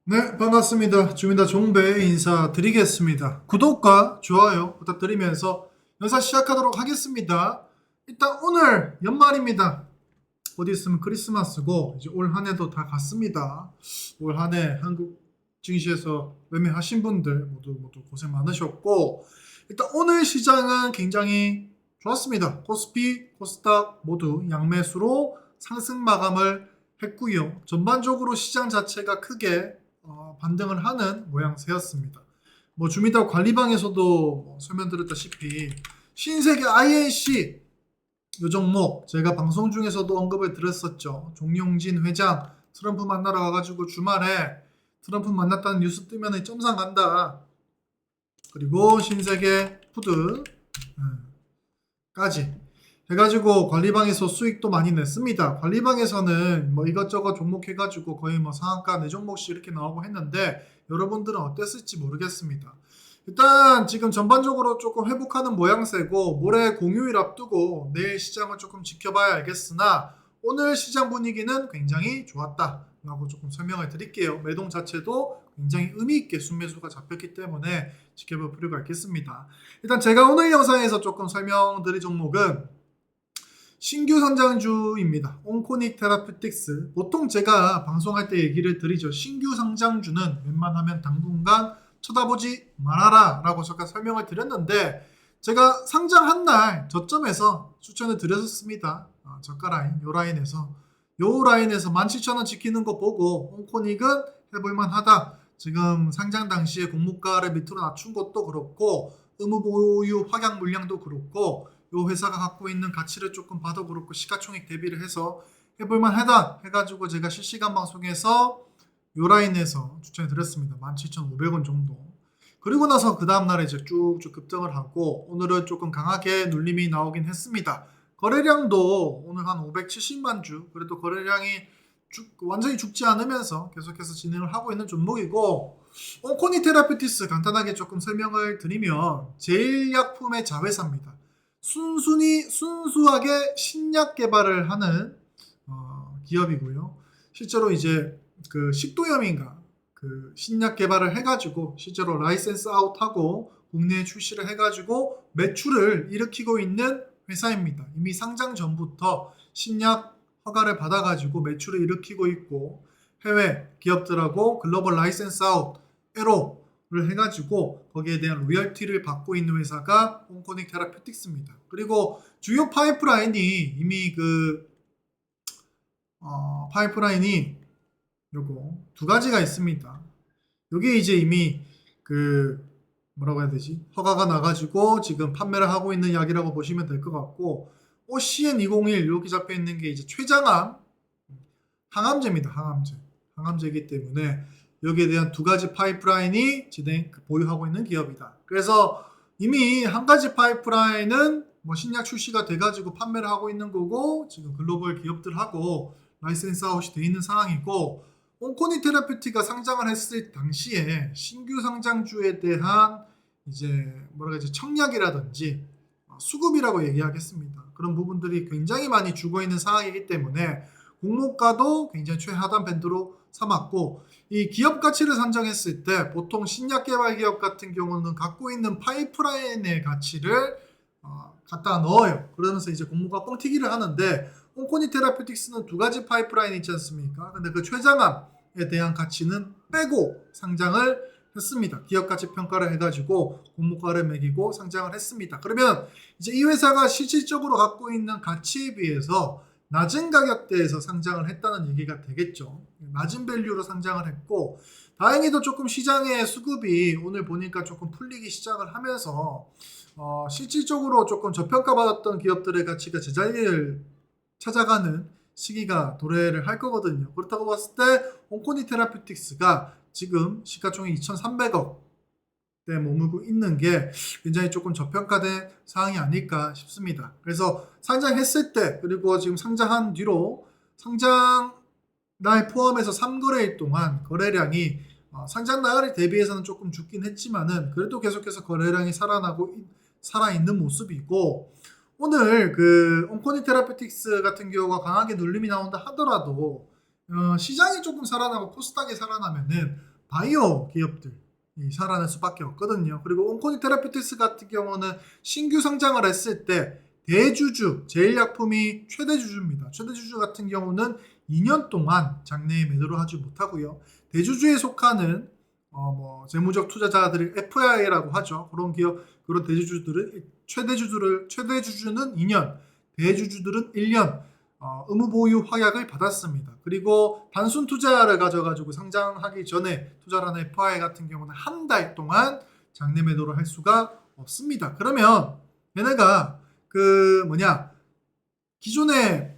네, 반갑습니다. 주민다 종배 인사드리겠습니다. 구독과 좋아요 부탁드리면서 영상 시작하도록 하겠습니다. 일단 오늘 연말입니다. 곧 있으면 크리스마스고 이제 올 한 해도 다 갔습니다. 올 한 해 한국 증시에서 매매하신 분들 모두 고생 많으셨고, 일단 오늘 시장은 굉장히 좋았습니다. 코스피, 코스닥 모두 양매수로 상승 마감을 했고요. 전반적으로 시장 자체가 크게 반등을 하는 모양새였습니다. 뭐 주민다 관리방에서도 설명드렸다시피 신세계 INC 요 종목 제가 방송 중에서도 언급을 드렸었죠. 종용진 회장 트럼프 만나러 가가지고 주말에 트럼프 만났다는 뉴스 뜨면 점상 간다. 그리고 신세계 푸드 까지 해가지고 관리방에서 수익도 많이 냈습니다. 관리방에서는 뭐 이것저것 종목 해가지고 거의 뭐 상한가 4종목씩 이렇게 나오고 했는데 여러분들은 어땠을지 모르겠습니다. 일단 지금 전반적으로 조금 회복하는 모양새고 모레 공휴일 앞두고 내일 시장을 조금 지켜봐야 알겠으나 오늘 시장 분위기는 굉장히 좋았다 라고 조금 설명을 드릴게요. 매동 자체도 굉장히 의미있게 순매수가 잡혔기 때문에 지켜볼 필요가 있겠습니다. 일단 제가 오늘 영상에서 조금 설명드릴 종목은 신규 상장주입니다. 온코닉 테라퓨틱스. 보통 제가 방송할 때 얘기를 드리죠. 신규 상장주는 웬만하면 당분간 쳐다보지 말아라 라고 잠깐 설명을 드렸는데, 제가 상장한 날 저점에서 추천을 드렸었습니다. 저가 라인, 요 라인에서 17,000원 지키는 거 보고 온코닉은 해볼만 하다. 지금 상장 당시에 공모가를 밑으로 낮춘 것도 그렇고 의무 보유 확약 물량도 그렇고 요 회사가 갖고 있는 가치를 조금 봐도 그렇고 시가총액 대비를 해서 해볼만 하다 해가지고 제가 실시간 방송에서 요 라인에서 추천해 드렸습니다. 17,500원 정도. 그리고 나서 그 다음날에 이제 쭉쭉 급등을 하고 오늘은 조금 강하게 눌림이 나오긴 했습니다. 거래량도 오늘 한 570만 주, 그래도 거래량이 완전히 죽지 않으면서 계속해서 진행을 하고 있는 종목이고, 온코니 테라피티스 간단하게 조금 설명을 드리면 제일약품의 자회사입니다. 순수하게 신약 개발을 하는 기업이고요. 실제로 이제 그 식도염인가 그 신약 개발을 해가지고 실제로 라이센스 아웃하고 국내에 출시를 해가지고 매출을 일으키고 있는 회사입니다. 이미 상장 전부터 신약 허가를 받아가지고 매출을 일으키고 있고 해외 기업들하고 글로벌 라이센스 아웃 에로를 해가지고 거기에 대한 로열티를 받고 있는 회사가 온코닉 테라퓨틱스입니다. 그리고 주요 파이프라인이 이미 파이프라인이 요거 두 가지가 있습니다. 여기 이제 이미 뭐라고 해야 되지? 허가가 나가지고 지금 판매를 하고 있는 약이라고 보시면 될 것 같고, OCN201 여기 잡혀 있는 게 이제 췌장암 항암제입니다. 항암제이기 때문에 여기에 대한 두 가지 파이프라인이 보유하고 있는 기업이다. 그래서 이미 한 가지 파이프라인은 뭐 신약 출시가 돼가지고 판매를 하고 있는 거고 지금 글로벌 기업들하고 라이센스 아웃이 돼 있는 상황이고, 온코니 테라퓨티가 상장을 했을 당시에 신규 상장주에 대한 이제 청약이라든지 수급이라고 얘기하겠습니다. 그런 부분들이 굉장히 많이 죽어 있는 상황이기 때문에 공모가도 굉장히 최하단 밴드로 삼았고, 이 기업 가치를 산정했을 때 보통 신약 개발 기업 같은 경우는 갖고 있는 파이프라인의 가치를 갖다 넣어요. 그러면서 이제 공모가 뻥튀기를 하는데, 온코니 테라퓨틱스는 두 가지 파이프라인 있지 않습니까? 근데 그 최장암에 대한 가치는 빼고 상장을 했습니다. 기업 가치 평가를 해가지고 공모가를 매기고 상장을 했습니다. 그러면 이제 이 회사가 실질적으로 갖고 있는 가치에 비해서 낮은 가격대에서 상장을 했다는 얘기가 되겠죠. 낮은 밸류로 상장을 했고, 다행히도 조금 시장의 수급이 오늘 보니까 조금 풀리기 시작을 하면서 실질적으로 조금 저평가받았던 기업들의 가치가 제자리를 찾아가는 시기가 도래를 할 거거든요. 그렇다고 봤을 때 온코니 테라퓨틱스가 지금 시가총액 2,300억 대 머물고 있는 게 굉장히 조금 저평가된 상황이 아닐까 싶습니다. 그래서 상장했을 때 그리고 지금 상장한 뒤로 상장 날 포함해서 3거래일 동안 거래량이 상장 날 대비해서는 조금 죽긴 했지만은 그래도 계속해서 거래량이 살아있는 모습이고, 오늘 온코니 테라피틱스 같은 경우가 강하게 눌림이 나온다 하더라도 시장이 조금 살아나고 코스닥이 살아나면은 바이오 기업들이 살아날 수밖에 없거든요. 그리고 온코니 테라피틱스 같은 경우는 신규 상장을 했을 때 대주주, 제일약품이 최대주주입니다. 최대주주 같은 경우는 2년 동안 장내에 매도를 하지 못하고요. 대주주에 속하는 재무적 투자자들이 FIA라고 하죠. 그런 기업, 그런 대주주들은 최대주주는 2년, 대주주들은 1년 의무 보유 확약을 받았습니다. 그리고 단순 투자를 가져가지고 상장하기 전에 투자를 하는 FI 같은 경우는 한 달 동안 장내 매도를 할 수가 없습니다. 그러면 얘네가 기존에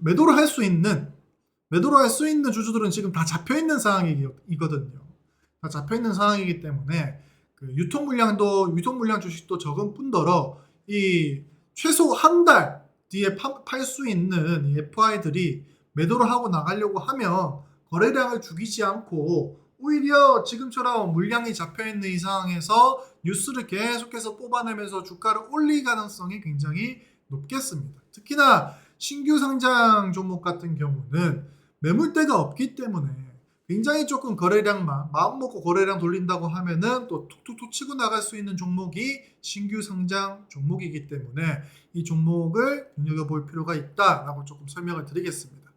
매도를 할 수 있는 주주들은 지금 다 잡혀 있는 상황이거든요. 다 잡혀 있는 상황이기 때문에 유통 물량 주식도 적은 뿐더러 이 최소 한 달 뒤에 팔 수 있는 이 FI들이 매도를 하고 나가려고 하면 거래량을 죽이지 않고 오히려 지금처럼 물량이 잡혀있는 이 상황에서 뉴스를 계속해서 뽑아내면서 주가를 올릴 가능성이 굉장히 높겠습니다. 특히나 신규 상장 종목 같은 경우는 매물대가 없기 때문에 굉장히 조금 거래량만 마음먹고 거래량 돌린다고 하면은 또 툭툭툭 치고 나갈 수 있는 종목이 신규 상장 종목이기 때문에 이 종목을 눈여겨볼 필요가 있다라고 조금 설명을 드리겠습니다.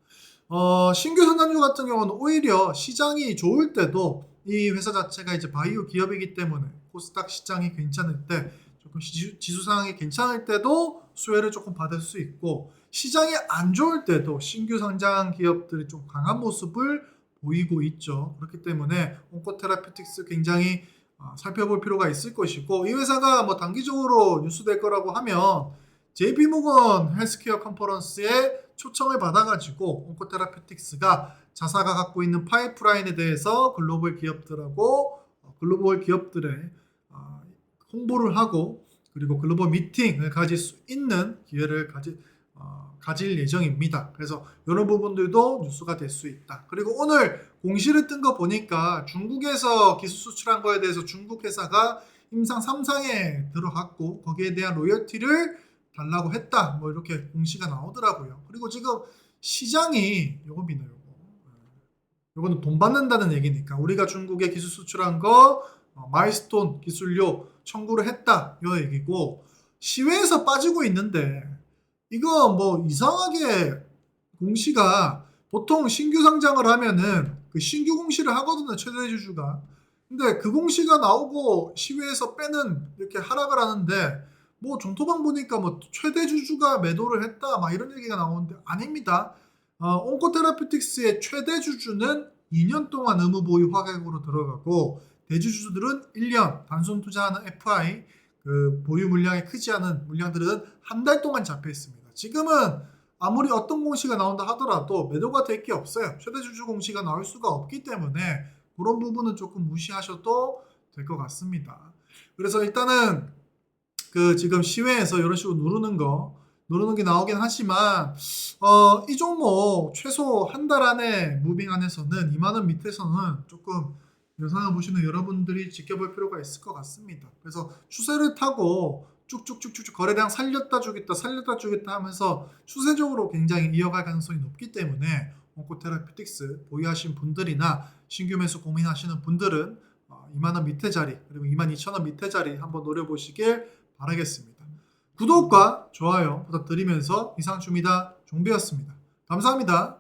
신규 상장주 같은 경우는 오히려 시장이 좋을 때도 이 회사 자체가 이제 바이오 기업이기 때문에 코스닥 시장이 괜찮을 때 조금 지수 상황이 괜찮을 때도 수혜를 조금 받을 수 있고 시장이 안 좋을 때도 신규 상장 기업들이 좀 강한 모습을 보이고 있죠. 그렇기 때문에 온코테라피틱스 굉장히 살펴볼 필요가 있을 것이고 이 회사가 단기적으로 뉴스될 거라고 하면 JP모건 헬스케어 컨퍼런스에 초청을 받아가지고 온코테라피틱스가 자사가 갖고 있는 파이프라인에 대해서 글로벌 기업들의 홍보를 하고 그리고 글로벌 미팅을 가질 수 있는 기회를 가질 예정입니다. 그래서 이런 부분들도 뉴스가 될 수 있다. 그리고 오늘 공시를 뜬 거 보니까 중국에서 기술 수출한 거에 대해서 중국 회사가 임상 3상에 들어갔고 거기에 대한 로열티를 달라고 했다. 이렇게 공시가 나오더라고요. 그리고 지금 시장이 요겁니다. 요거는 돈 받는다는 얘기니까 우리가 중국에 기술 수출한 거 마일스톤 기술료 청구를 했다. 요 얘기고 시외에서 빠지고 있는데 이거 이상하게 공시가 보통 신규 상장을 하면은 그 신규 공시를 하거든요. 최대주주가. 근데 그 공시가 나오고 시외에서 빼는 이렇게 하락을 하는데 종토방 보니까 최대주주가 매도를 했다 이런 얘기가 나오는데 아닙니다. 온코테라피틱스의 최대주주는 2년 동안 의무 보유 확약으로 들어가고 대주주들은 1년 단순 투자하는 FI 보유 물량이 크지 않은 물량들은 한 달 동안 잡혀 있습니다. 지금은 아무리 어떤 공시가 나온다 하더라도 매도가 될 게 없어요. 최대주주 공시가 나올 수가 없기 때문에 그런 부분은 조금 무시하셔도 될 것 같습니다. 그래서 일단은 지금 시외에서 이런 식으로 누르는 게 나오긴 하지만 이 종목 최소 한 달 안에 무빙 안에서는 2만원 밑에서는 조금 영상을 보시는 여러분들이 지켜볼 필요가 있을 것 같습니다. 그래서 추세를 타고 쭉쭉쭉쭉 거래량 살렸다 주겠다 하면서 추세적으로 굉장히 이어갈 가능성이 높기 때문에 온코테라피틱스 보유하신 분들이나 신규 매수 고민하시는 분들은 2만원 밑에 자리 그리고 22,000원 밑에 자리 한번 노려보시길 바라겠습니다. 구독과 좋아요 부탁드리면서 이상 주미다 종배였습니다. 감사합니다.